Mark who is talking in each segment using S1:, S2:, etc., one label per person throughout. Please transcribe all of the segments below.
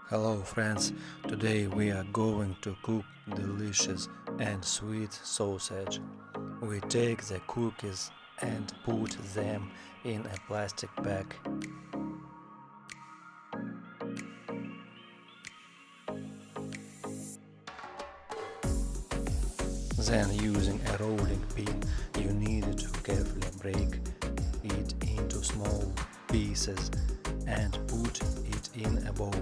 S1: Hello friends, today we are going to cook delicious and sweet sausage. We take the cookies and put them in a plastic bag. Then using a rolling pin you need to carefully break it into small pieces and put it in a bowl.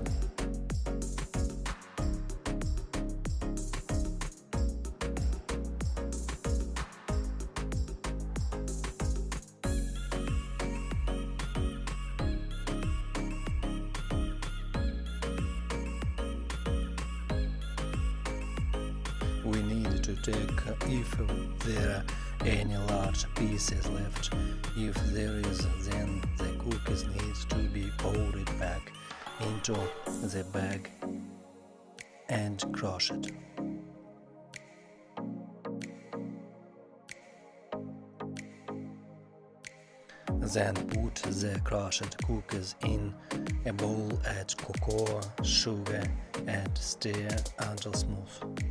S1: We need to check if there are any large pieces left. If there is, then the cookies need to be poured back into the bag and crushed. Then put the crushed cookies in a bowl, add cocoa, sugar and stir until smooth.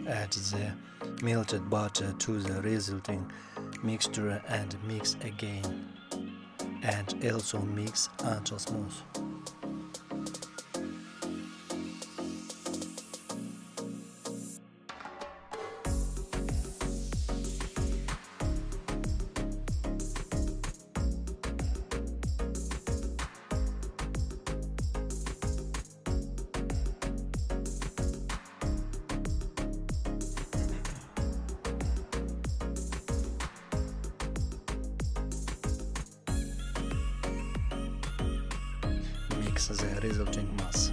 S1: Add the melted butter to the resulting mixture and mix again, and also mix until smooth. Mix the resulting mass.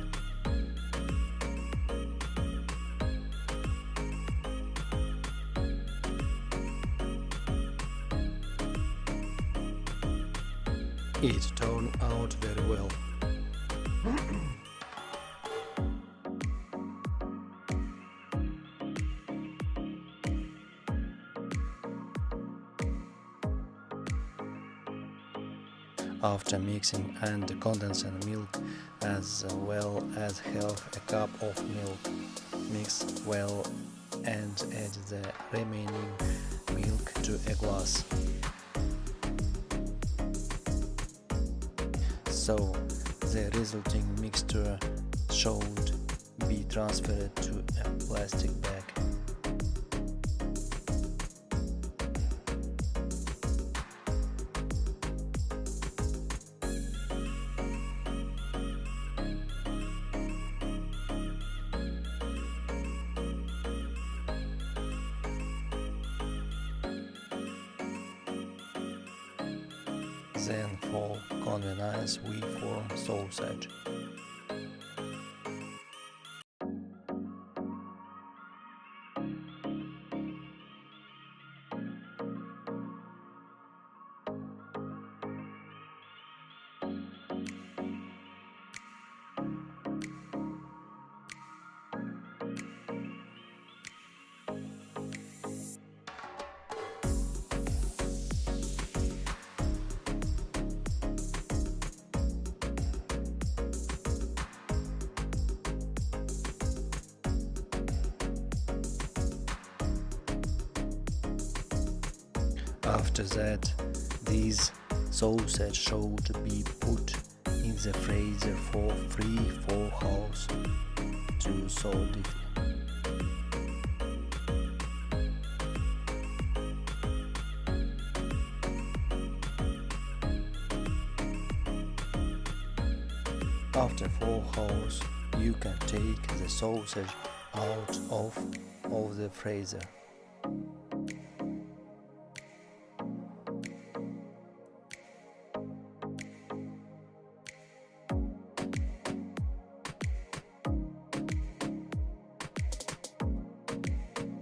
S1: It turned out very well. After mixing and condensing milk as well as half a cup of milk, mix well and add the remaining milk to a glass. So the resulting mixture should be transferred to a plastic bag. Then for convenience we form sausage. After that, these sausage should be put in the freezer for 3-4 hours to solidify. After 4 hours, you can take the sausage out of the freezer.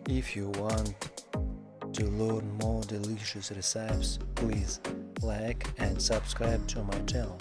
S1: If you want to learn more delicious recipes, please like and subscribe to my channel.